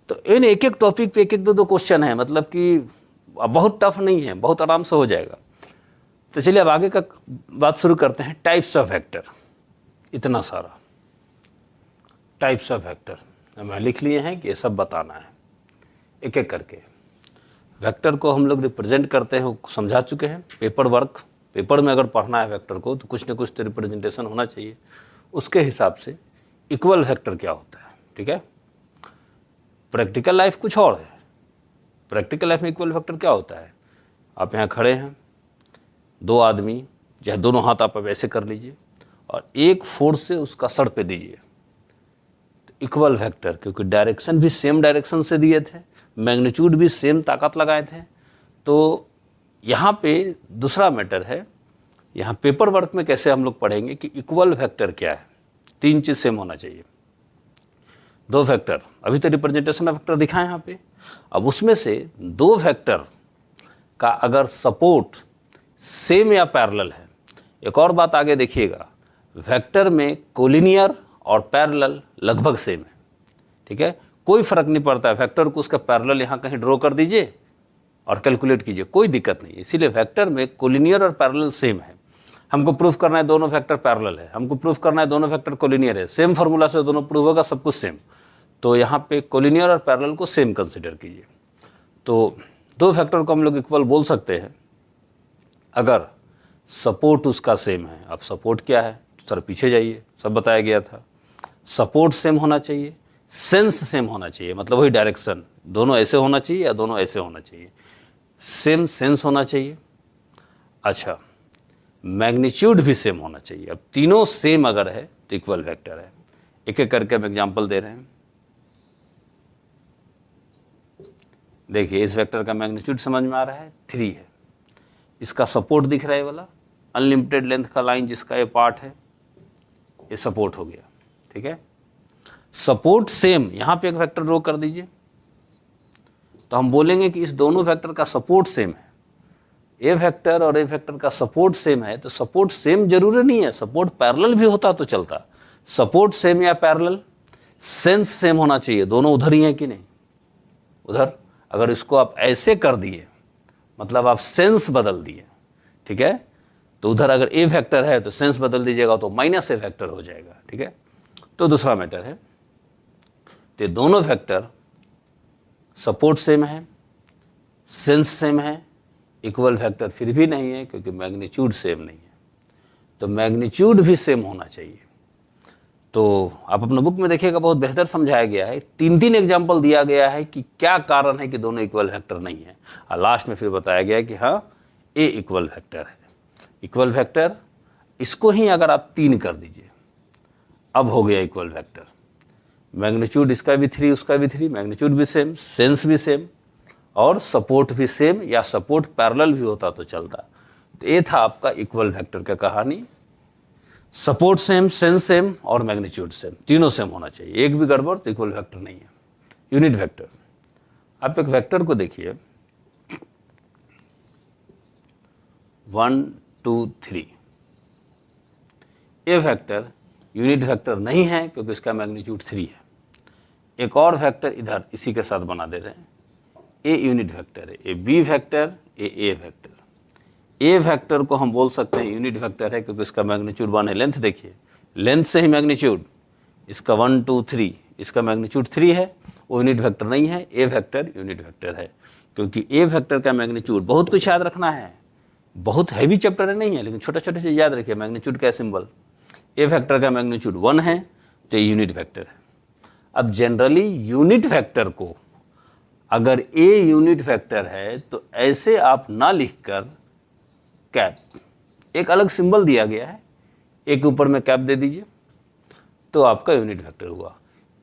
तो इन एक एक टॉपिक पे एक एक दो क्वेश्चन है, मतलब कि बहुत टफ नहीं है, बहुत आराम से हो जाएगा। तो चलिए अब आगे का बात शुरू करते हैं। टाइप्स ऑफ वेक्टर, इतना सारा टाइप्स ऑफ वेक्टर हमें लिख लिए हैं कि ये सब बताना है एक एक करके। वेक्टर को हम लोग रिप्रेजेंट करते हैं, समझा चुके हैं। पेपर वर्क, पेपर में अगर पढ़ना है वेक्टर को तो कुछ न कुछ तो रिप्रेजेंटेशन होना चाहिए। उसके हिसाब से इक्वल वेक्टर क्या होता है, ठीक है। प्रैक्टिकल लाइफ कुछ और है। प्रैक्टिकल लाइफ में इक्वल वेक्टर क्या होता है? आप यहाँ खड़े हैं, दो आदमी, चाहे दोनों हाथ आप ऐसे कर लीजिए और एक फोर्स से उसका सर पे दीजिए, तो इक्वल वेक्टर, क्योंकि डायरेक्शन भी सेम डायरेक्शन से दिए थे, मैग्नीट्यूड भी सेम ताकत लगाए थे। तो यहाँ पे दूसरा मैटर है, यहाँ पेपर वर्क में कैसे हम लोग पढ़ेंगे कि इक्वल वेक्टर क्या है। 3 चीज़ सेम होना चाहिए। 2 वेक्टर, अभी तो रिप्रेजेंटेशन ऑफ वेक्टर दिखाएं यहाँ पे। अब उसमें से 2 वेक्टर का अगर सपोर्ट सेम या पैरेलल है, एक और बात आगे देखिएगा, वेक्टर में कोलिनियर और पैरेलल लगभग सेम है, ठीक है। कोई फर्क नहीं पड़ता है, वेक्टर को उसका पैरेलल यहाँ कहीं ड्रॉ कर दीजिए और कैलकुलेट कीजिए, कोई दिक्कत नहीं। इसीलिए वेक्टर में कोलिनियर और पैरेलल सेम है। हमको प्रूफ करना है दोनों वेक्टर पैरेलल है, हमको प्रूफ करना है दोनों वेक्टर कोलिनियर है, सेम फार्मूला से दोनों प्रूफ होगा, सब कुछ सेम। तो यहाँ पे कोलिनियर और पैरेलल को सेम कंसिडर कीजिए। तो 2 वेक्टर को हम लोग इक्वल बोल सकते हैं अगर सपोर्ट उसका सेम है। अब सपोर्ट क्या है? सर पीछे जाइए, सब बताया गया था। सपोर्ट सेम होना चाहिए, सेंस सेम होना चाहिए, मतलब वही डायरेक्शन, दोनों ऐसे होना चाहिए या दोनों ऐसे होना चाहिए, सेम सेंस होना चाहिए। अच्छा, मैग्नीट्यूड भी सेम होना चाहिए। अब तीनों सेम अगर है तो इक्वल वेक्टर है। एक एक करके हम एग्जांपल दे रहे हैं। देखिए, इस वेक्टर का मैग्नीट्यूड समझ में आ रहा है, 3 है। इसका सपोर्ट दिख रहा है वाला, अनलिमिटेड लेंथ का लाइन जिसका ये पार्ट है, ये सपोर्ट हो गया, ठीक है। सपोर्ट सेम, यहाँ पे एक वेक्टर ड्रॉ कर दीजिए, तो हम बोलेंगे कि इस दोनों वेक्टर का सपोर्ट सेम है। ए वेक्टर और ए वेक्टर का सपोर्ट सेम है, तो सपोर्ट सेम जरूरी नहीं है, सपोर्ट पैरेलल भी होता तो चलता। सपोर्ट सेम या पैरेलल, सेंस सेम होना चाहिए, दोनों उधर ही हैं कि नहीं, उधर। अगर इसको आप ऐसे कर दिए, मतलब आप सेंस बदल दिए, ठीक है, तो उधर अगर ए वेक्टर है तो सेंस बदल दीजिएगा तो माइनस ए वेक्टर हो जाएगा, ठीक है। तो दूसरा मैटर है, तो दोनों वेक्टर सपोर्ट सेम है, सेंस सेम है, इक्वल वेक्टर फिर भी नहीं है क्योंकि मैग्नीट्यूड सेम नहीं है। तो मैग्नीट्यूड भी सेम होना चाहिए। तो आप अपने बुक में देखिएगा, बहुत बेहतर समझाया गया है, 3 एग्जाम्पल दिया गया है कि क्या कारण है कि दोनों इक्वल वेक्टर नहीं है, और लास्ट में फिर बताया गया है कि हाँ, ए इक्वल वेक्टर है। इक्वल वेक्टर, इसको ही अगर आप 3 कर दीजिए, अब हो गया इक्वल वेक्टर। मैग्नीट्यूड इसका भी 3, उसका भी 3, मैग्नीट्यूड भी सेम, सेंस भी सेम, और सपोर्ट भी सेम, या सपोर्ट पैरेलल भी होता तो चलता। तो ये था आपका इक्वल वेक्टर का कहानी। सपोर्ट सेम, सेंस सेम और मैग्नीट्यूड सेम, तीनों सेम होना चाहिए। एक भी गड़बड़ तो इक्वल वेक्टर नहीं है। यूनिट वेक्टर, आप एक वेक्टर को देखिए, 1 2 3, ये वेक्टर यूनिट वेक्टर नहीं है क्योंकि इसका मैग्नीट्यूड 3 है। एक और वेक्टर इधर इसी के साथ बना दे रहे हैं, ए यूनिट वेक्टर है, A B vector, A vector. A vector को हम बोल सकते हैं यूनिट वेक्टर है क्योंकि इसका मैग्नीट्यूड 1 है। लेंथ देखिए, लेंथ से ही मैग्नीट्यूड, इसका 1 2 3, इसका मैग्नीट्यूड 3 है, वो यूनिट वेक्टर नहीं है। ए वेक्टर यूनिट वेक्टर है क्योंकि ए वेक्टर का मैग्नीट्यूड, बहुत कुछ याद रखना है, बहुत हैवी चैप्टर नहीं है, लेकिन छोटे छोटे चीज़ याद रखिए। मैग्नीट्यूड का सिंबल, ए वेक्टर का मैग्नीट्यूड 1 है तो ये यूनिट वेक्टर है। अब जनरली यूनिट वेक्टर को, अगर ए यूनिट वेक्टर है तो ऐसे आप ना लिखकर कैप, एक अलग सिंबल दिया गया है, एक ऊपर में कैप दे दीजिए तो आपका यूनिट वेक्टर हुआ।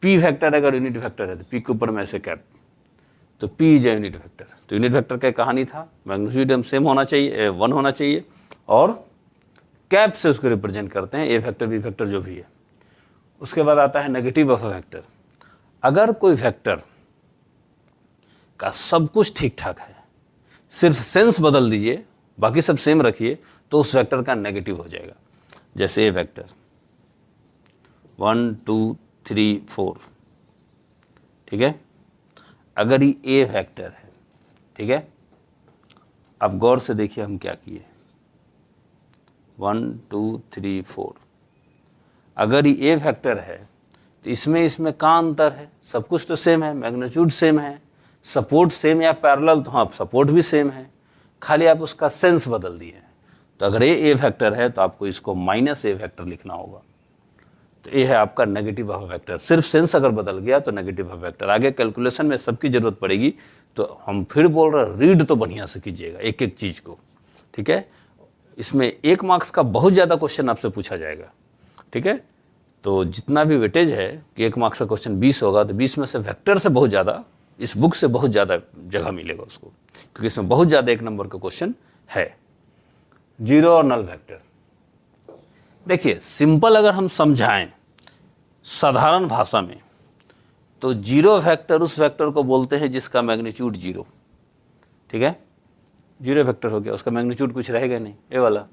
पी वेक्टर अगर यूनिट वेक्टर है तो पी के ऊपर में ऐसे कैप, तो P इज यूनिट वेक्टर। तो यूनिट वेक्टर का कहानी था, मैग्नीट्यूड सेम होना चाहिए, 1 होना चाहिए, और कैप से उसको रिप्रेजेंट करते हैं, ए वेक्टर बी वेक्टर जो भी है। उसके बाद आता है नेगेटिव ऑफ अ वेक्टर। अगर कोई वेक्टर का सब कुछ ठीक ठाक है, सिर्फ सेंस बदल दीजिए, बाकी सब सेम रखिए, तो उस वेक्टर का नेगेटिव हो जाएगा। जैसे ए वेक्टर 1 2 3 4, ठीक है। अगर ये ए वेक्टर है, ठीक है, अब गौर से देखिए हम क्या किए, 1 2 3 4। अगर ये ए वेक्टर है तो इसमें का अंतर है? सब कुछ तो सेम है, मैग्नीट्यूड सेम है, सपोर्ट सेम या पैरेलल, तो हाँ सपोर्ट भी सेम है, खाली आप उसका सेंस बदल दिए हैं। तो अगर ये ए वेक्टर है तो आपको इसको माइनस ए वेक्टर लिखना होगा। तो ये है आपका नेगेटिव ऑफ वेक्टर। सिर्फ सेंस अगर बदल गया तो नेगेटिव ऑफ वेक्टर। आगे कैलकुलेशन में सबकी जरूरत पड़ेगी, तो हम फिर बोल रहे हैं रीड तो बढ़िया से कीजिएगा एक एक चीज़ को, ठीक है। इसमें 1 मार्क्स का बहुत ज़्यादा क्वेश्चन आपसे पूछा जाएगा, ठीक है। तो जितना भी वेटेज है कि 1 मार्क्स का क्वेश्चन 20 होगा, तो 20 में से वेक्टर से बहुत ज़्यादा, इस बुक से बहुत ज़्यादा जगह मिलेगा उसको, क्योंकि इसमें बहुत ज़्यादा 1 नंबर का क्वेश्चन है। जीरो और नल वेक्टर, देखिए सिंपल अगर हम समझाएं साधारण भाषा में, तो जीरो वेक्टर उस वेक्टर को बोलते हैं जिसका मैग्नीट्यूड 0, ठीक है। जीरो वेक्टर हो गया, उसका मैग्नीट्यूड कुछ रहेगा नहीं, ये वाला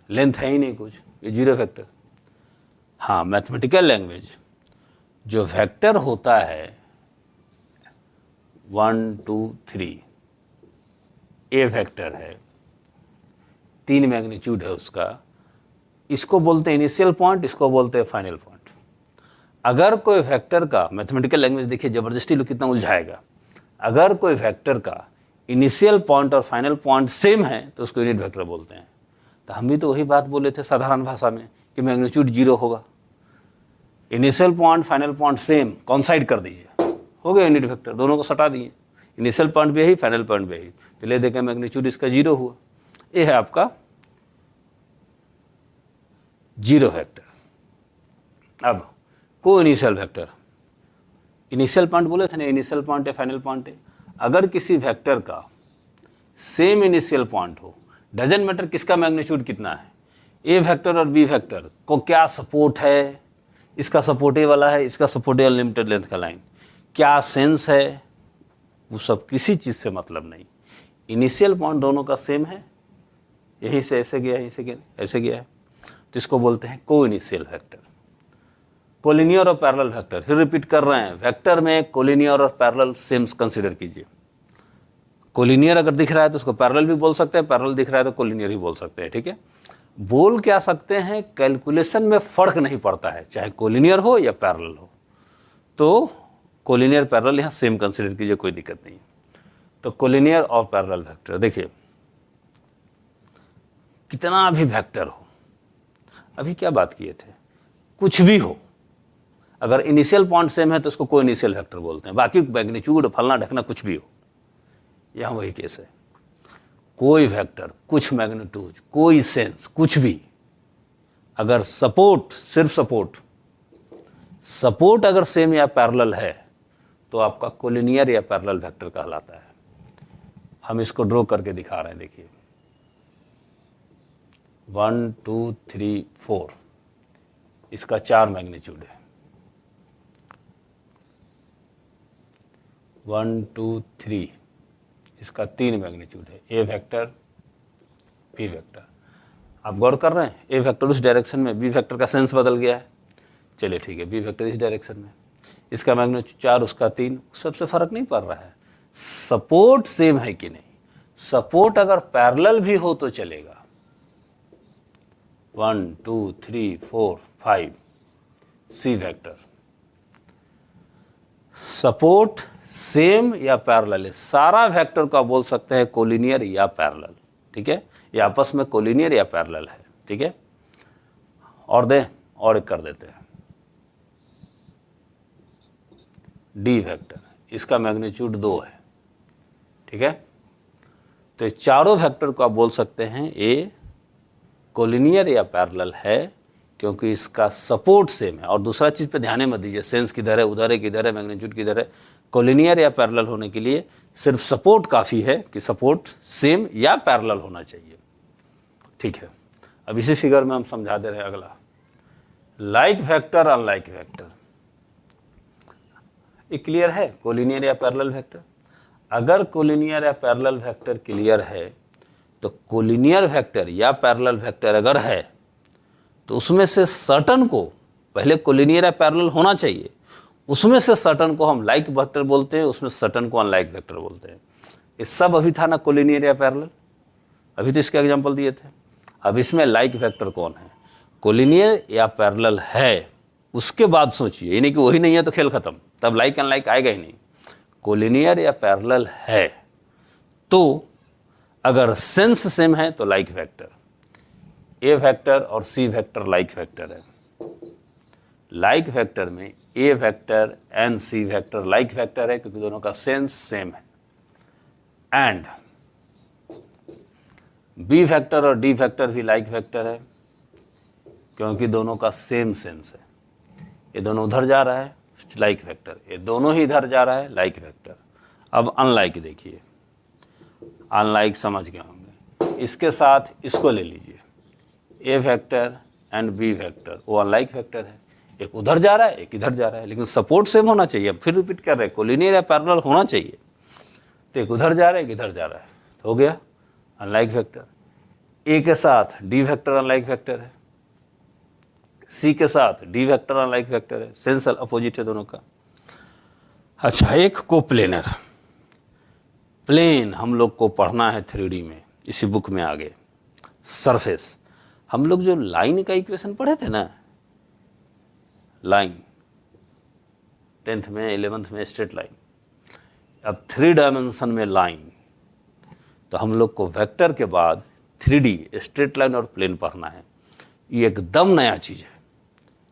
लेंथ है ही नहीं कुछ, ये जीरो वेक्टर। हाँ, मैथमेटिकल लैंग्वेज जो वेक्टर होता है 1 2 3, ए वेक्टर है, 3 मैग्नीट्यूड है उसका, इसको बोलते हैं इनिशियल पॉइंट, इसको बोलते हैं फाइनल पॉइंट। अगर कोई वेक्टर का मैथमेटिकल लैंग्वेज देखिए जबरदस्ती लोग कितना उलझाएगा, अगर कोई वेक्टर का इनिशियल पॉइंट और फाइनल पॉइंट सेम है तो उसको यूनिट वेक्टर बोलते हैं। तो हम भी तो वही बात बोले थे साधारण भाषा में कि मैग्नीट्यूड 0 होगा, initial point final point same, कॉन्साइड कर दीजिए, हो गया यूनिट वेक्टर, दोनों को सटा दिए, इनिशियल पॉइंट भी यही, फाइनल पॉइंट भी यही, तो ले देखें मैग्नीट्यूड इसका 0 हुआ। ये है आपका जीरो वेक्टर। अब को इनिशियल वेक्टर, इनिशियल पॉइंट बोले थे ना, इनिशियल पॉइंट है फाइनल पॉइंट है। अगर किसी वेक्टर का सेम इनिशियल पॉइंट हो, डजंट मैटर किसका मैग्नीट्यूड कितना है, ए वेक्टर और बी वेक्टर को क्या सपोर्ट है, इसका सपोर्ट ए वाला है, इसका सपोर्ट ए अनलिमिटेड लेंथ का लाइन, क्या सेंस है, वो सब किसी चीज़ से मतलब नहीं, इनिशियल पॉइंट दोनों का सेम है, यहीं से ऐसे गया, यहीं से गया, ऐसे गया है, तो इसको बोलते हैं को इनिशियल वेक्टर। कोलिनियर और पैरेलल वेक्टर, फिर रिपीट कर रहे हैं, वेक्टर में कोलिनियर और पैरेलल सेम कंसीडर कीजिए। कोलिनियर अगर दिख रहा है तो उसको पैरेलल भी बोल सकते हैं, पैरेलल दिख रहा है तो कोलिनियर ही बोल सकते हैं, ठीक है। बोल क्या सकते हैं, कैलकुलेशन में फ़र्क नहीं पड़ता है, चाहे कोलिनियर हो या पैरेलल हो, तो कोलिनियर पैरेलल यहाँ सेम कंसीडर कीजिए, कोई दिक्कत नहीं। तो कोलिनियर और पैरेलल वेक्टर, देखिए कितना भी वेक्टर हो, अभी क्या बात किए थे, कुछ भी हो, अगर इनिशियल पॉइंट सेम है तो उसको को इनिशियल वेक्टर बोलते हैं, बाकी मैग्नीट्यूड फलना ढकना कुछ भी हो, यहाँ वही केस है। कोई वेक्टर, कुछ मैग्नीट्यूड, कोई सेंस, कुछ भी, अगर सपोर्ट, सिर्फ सपोर्ट अगर सेम या पैरेलल है तो आपका कोलिनियर या पैरेलल वेक्टर कहलाता है। हम इसको ड्रॉ करके दिखा रहे हैं, देखिए 1 2 3 4, इसका 4 मैग्नीट्यूड है, 1 2 3, इसका 3 मैग्नीट्यूड है, ए वेक्टर बी वेक्टर। आप गौर कर रहे हैं, ए वेक्टर उस डायरेक्शन में, बी वेक्टर का सेंस बदल गया है, चलिए ठीक है, बी वेक्टर इस डायरेक्शन में, इसका मैग्नीट्यूड 4, उसका 3, सबसे फर्क नहीं पड़ रहा है, सपोर्ट सेम है कि नहीं। सपोर्ट अगर पैरेलल भी हो तो चलेगा, 1 2 3 4 5, सी वेक्टर, सपोर्ट सेम या पैरेलल है, सारा वेक्टर को आप बोल सकते हैं कोलिनियर या पैरेलल, ठीक है, ये आपस में कोलिनियर या पैरेलल है, ठीक है। और दें, और एक कर देते हैं, डी वेक्टर, इसका मैग्नीट्यूड 2 है, ठीक है। तो चारों वेक्टर को आप बोल सकते हैं ए कोलिनियर या पैरेलल है, क्योंकि इसका सपोर्ट सेम है। और दूसरा चीज़ पे ध्यान मत दीजिए, सेंस किधर है, उधर है, किधर है, मैग्नीट्यूड किधर है। कोलिनियर या पैरेलल होने के लिए सिर्फ सपोर्ट काफ़ी है कि सपोर्ट सेम या पैरेलल होना चाहिए। ठीक है, अब इसी फिगर में हम समझा दे रहे हैं अगला, लाइक वेक्टर अनलाइक वेक्टर। ये क्लियर है, कोलिनियर या पैरेलल वेक्टर। अगर कोलिनियर या पैरेलल वेक्टर क्लियर है तो कोलिनियर वेक्टर या पैरेलल वेक्टर अगर है तो उसमें से सर्टन को, पहले कोलिनियर या पैरेलल होना चाहिए, उसमें से सर्टन को हम लाइक वेक्टर बोलते हैं, उसमें सर्टन को अनलाइक वेक्टर बोलते हैं। ये सब अभी था ना कोलिनियर या पैरेलल, अभी तो इसके एग्जांपल दिए थे। अब इसमें लाइक वेक्टर कौन है, कोलिनियर या पैरेलल है, उसके बाद सोचिए, यानी कि वही नहीं है तो खेल खत्म, तब लाइक अनलाइक आएगा ही नहीं। कोलिनियर या पैरेलल है तो अगर सेंस सेम है तो लाइक वेक्टर, ए वेक्टर और सी वेक्टर लाइक वेक्टर है। लाइक वेक्टर में a vector and c vector like vector है क्योंकि दोनों का सेंस सेम है। एंड बी वेक्टर और डी वेक्टर भी लाइक वेक्टर है क्योंकि दोनों का सेम सेंस है। ये दोनों उधर जा रहा है लाइक वेक्टर, ये दोनों ही इधर जा रहा है लाइक वेक्टर। अब अनलाइक देखिए, अनलाइक समझ गए होंगे, इसके साथ इसको ले लीजिए, ए वेक्टर एंड बी वेक्टर, वो अनलाइक वेक्टर है, एक उधर जा रहा है एक इधर जा रहा है, लेकिन सपोर्ट सेम होना चाहिए। अब फिर रिपीट कर रहे हैं, कोलिनियर या पैरेलल होना चाहिए, तो एक उधर जा रहा है एक इधर जा रहा है, तो हो गया अनलाइक वेक्टर। ए के साथ डी वेक्टर अनलाइक वेक्टर है, सी के साथ डी वेक्टर अनलाइक वेक्टर है, सेंस अपोजिट है दोनों का। अच्छा, एक कोप्लेनर, प्लेन हम लोग को पढ़ना है 3D में, इसी बुक में आगे। सरफेस, हम लोग जो लाइन का इक्वेशन पढ़े थे ना, लाइन 10th में 11th में स्ट्रेट लाइन, अब 3 डायमेंशन में लाइन, तो हम लोग को वेक्टर के बाद 3D स्ट्रेट लाइन और प्लेन पढ़ना है। ये एकदम नया चीज़ है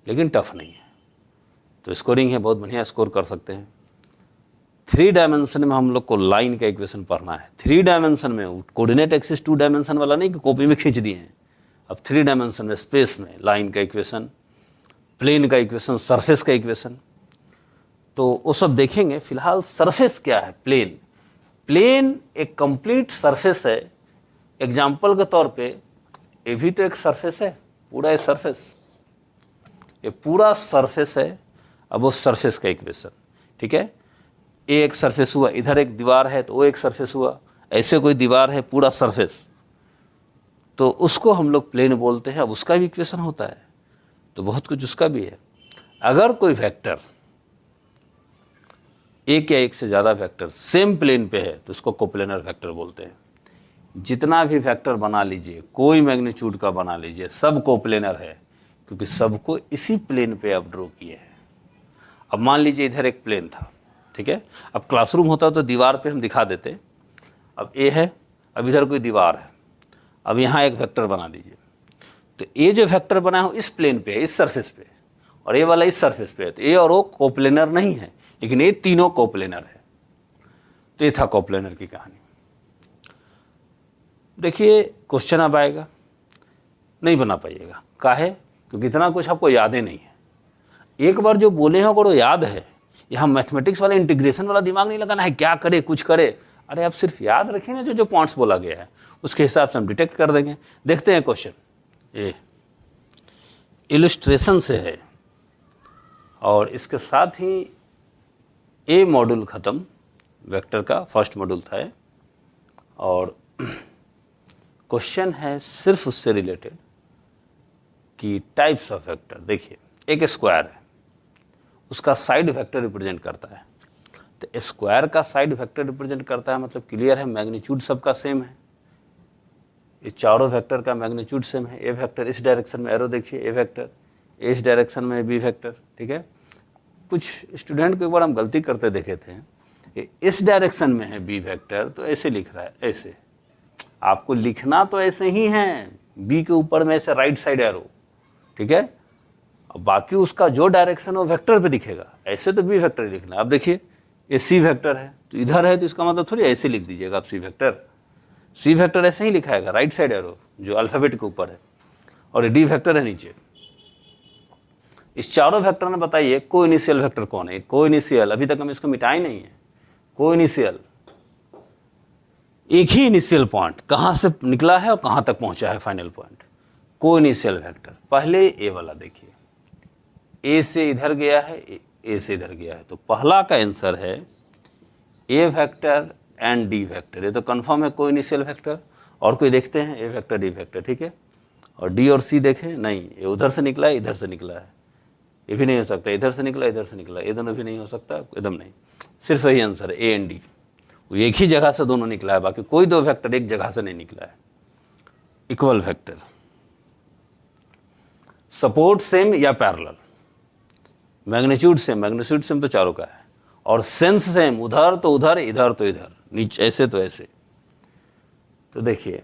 लेकिन टफ नहीं है, तो स्कोरिंग है, बहुत बढ़िया स्कोर कर सकते हैं। 3 डायमेंशन में हम लोग को लाइन का इक्वेशन पढ़ना है। 3 डायमेंशन में कोऑर्डिनेट एक्सिस 2 डायमेंशन वाला नहीं कि कॉपी में खींच दिए हैं, अब 3 डायमेंशन में स्पेस में लाइन का इक्वेशन, प्लेन का इक्वेशन, सरफेस का इक्वेशन, तो वो सब देखेंगे। फिलहाल सरफेस क्या है, प्लेन। प्लेन एक कंप्लीट सरफेस है। एग्जाम्पल के तौर पे ये भी तो एक सरफेस है, पूरा ये सरफेस, ये पूरा सरफेस है। अब वो सरफेस का इक्वेशन, ठीक है, ये एक सरफेस हुआ, इधर एक दीवार है तो वो एक सरफेस हुआ, ऐसे कोई दीवार है, पूरा सरफेस, तो उसको हम लोग प्लेन बोलते हैं। अब उसका भी इक्वेशन होता है, तो बहुत कुछ उसका भी है। अगर कोई वेक्टर, एक या एक से ज़्यादा वेक्टर सेम प्लेन पे है तो उसको कोप्लेनर वेक्टर बोलते हैं। जितना भी वेक्टर बना लीजिए, कोई मैग्नीट्यूड का बना लीजिए, सब कोप्लेनर है क्योंकि सबको इसी प्लेन पे आप ड्रॉ किए हैं। अब मान लीजिए इधर एक प्लेन था, ठीक है, अब क्लासरूम होता तो दीवार पे हम दिखा देते। अब ए है, अब इधर कोई दीवार है, अब यहाँ एक वेक्टर बना दीजिए, तो ये जो वेक्टर बना है इस प्लेन पे है, इस सरफेस पे, और ये वाला इस सरफेस पे है, तो ये और वो कोप्लेनर नहीं है, लेकिन ये तीनों कोप्लेनर है। तो ये था कोप्लेनर की कहानी। देखिए क्वेश्चन अब आएगा, नहीं बना पाइएगा, काहे, क्योंकि इतना कुछ आपको याद ही नहीं है। एक बार जो बोले हैं अगर वो याद है, यहाँ मैथमेटिक्स वाला इंटीग्रेशन वाला दिमाग नहीं लगाना है, क्या करे कुछ करे, अरे आप सिर्फ याद रखिए ना, जो जो पॉइंट्स बोला गया है उसके हिसाब से हम डिटेक्ट कर देंगे। देखते हैं क्वेश्चन, ये इलस्ट्रेशन से है और इसके साथ ही ए मॉड्यूल ख़त्म, वेक्टर का फर्स्ट मॉड्यूल था ये, और क्वेश्चन है सिर्फ उससे रिलेटेड कि टाइप्स ऑफ वेक्टर। देखिए एक स्क्वायर है, उसका साइड वेक्टर रिप्रेजेंट करता है, तो स्क्वायर का साइड वेक्टर रिप्रेजेंट करता है, मतलब क्लियर है मैग्नीट्यूड सबका सेम है। ये चारों वेक्टर का मैग्नीट्यूड सेम है। ए वेक्टर इस डायरेक्शन में, एरो देखिए, ए वेक्टर इस डायरेक्शन में, बी वेक्टर, ठीक है। कुछ स्टूडेंट को एक बार हम गलती करते देखे थे, इस डायरेक्शन में है बी वेक्टर तो ऐसे लिख रहा है, ऐसे आपको लिखना तो ऐसे ही है, बी के ऊपर में ऐसे राइट साइड एरो, ठीक है, और बाकी उसका जो डायरेक्शन वो वेक्टर पे दिखेगा, ऐसे तो बी वेक्टर ही लिखना है। अब देखिए ये सी वेक्टर है तो इधर है, तो इसका मतलब थोड़ी ऐसे लिख दीजिएगा आप सी वेक्टर ऐसे ही लिखाएगा, राइट साइड एरो जो अल्फ़ाबेट के ऊपर है, और डी वेक्टर है नीचे, इस चारों वेक्टर में बताइए को इनिशियल वेक्टर कौन है? को इनिशियल, अभी तक हम इसको मिटाए नहीं है। को इनिशियल, एक ही इनिशियल पॉइंट कहाँ से निकला है और कहाँ तक पहुँचा है फाइनल पॉइंट। को इनिशियल वेक्टर, पहले ए वाला देखिए, ए से इधर गया है, ए से इधर गया है, तो पहला का आंसर है ए वेक्टर एंड डी वेक्टर। ये तो कंफर्म है को इनिशियल वेक्टर। और कोई देखते हैं? ए वेक्टर डी वेक्टर, ठीक है। और डी और सी देखें, नहीं, ये उधर से निकला है, इधर से निकला है, ये भी नहीं हो सकता, इधर से निकला, इधर से निकला, ये दोनों भी नहीं हो सकता, एकदम नहीं। सिर्फ यही आंसर है ए एंड डी, वो एक ही जगह से दोनों निकला है, बाकी कोई दो वेक्टर एक जगह से नहीं निकला है। इक्वल वेक्टर, सपोर्ट सेम या पैरेलल, मैग्नीट्यूड सेम तो चारों का है, और सेंस सेम, उधर तो उधर, इधर तो इधर, नीचे ऐसे तो ऐसे। तो देखिए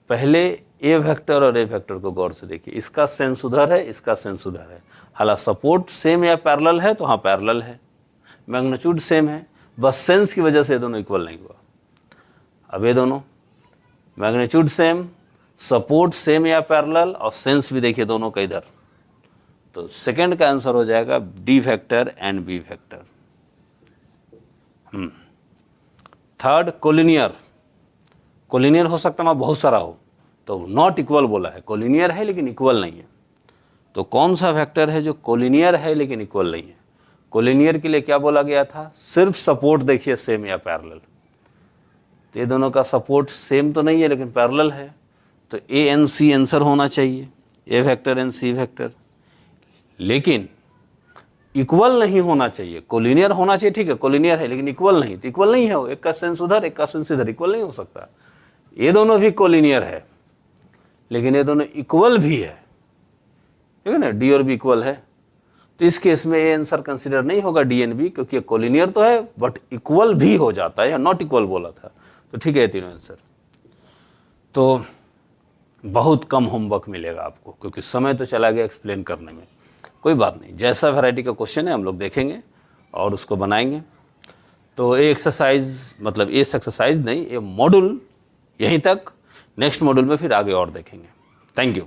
पहले ए वेक्टर और ए वेक्टर को गौर से देखिए, इसका सेंस उधर है, इसका सेंस उधर है। हालांकि सपोर्ट सेम या पैरेलल है तो हाँ पैरेलल है, मैग्नीट्यूड सेम है, बस सेंस की वजह से ये दोनों इक्वल नहीं हुआ। अब ये दोनों मैग्नीट्यूड सेम, सपोर्ट सेम या पैरेलल, और सेंस भी देखिए दोनों का इधर, तो सेकंड का आंसर हो जाएगा D vector and B vector. Third collinear, collinear हो सकता है बहुत सारा हो, तो नॉट इक्वल बोला है, कोलिनियर है लेकिन इक्वल नहीं है। तो कौन सा वेक्टर है जो कोलिनियर है लेकिन इक्वल नहीं है? कोलिनियर के लिए क्या बोला गया था? सिर्फ सपोर्ट देखिए सेम या पैरेलल, तो ये दोनों का सपोर्ट सेम तो नहीं है लेकिन पैरेलल है, तो ए एन सी आंसर होना चाहिए, ए वेक्टर एंड सी वेक्टर। लेकिन इक्वल नहीं होना चाहिए, कोलिनियर होना चाहिए, ठीक है कोलिनियर है लेकिन इक्वल नहीं, तो इक्वल नहीं है वो, एक का सेंस उधर एक का सेंस इधर, इक्वल नहीं हो सकता। ये दोनों भी कोलिनियर है लेकिन ये दोनों इक्वल भी है, ठीक है ना, डी और बी इक्वल है, तो इस केस में ये आंसर कंसिडर नहीं होगा डी एंड बी, क्योंकि कोलिनियर तो है बट इक्वल भी हो जाता है, या नॉट इक्वल बोला था, तो ठीक है तीनों आंसर। तो बहुत कम होमवर्क मिलेगा आपको क्योंकि समय तो चला गया एक्सप्लेन करने में। कोई बात नहीं, जैसा वैरायटी का क्वेश्चन है हम लोग देखेंगे और उसको बनाएंगे। तो ये एक्सरसाइज, मतलब ये एक्सरसाइज नहीं, ये मॉड्यूल यहीं तक, नेक्स्ट मॉड्यूल में फिर आगे और देखेंगे। Thank you.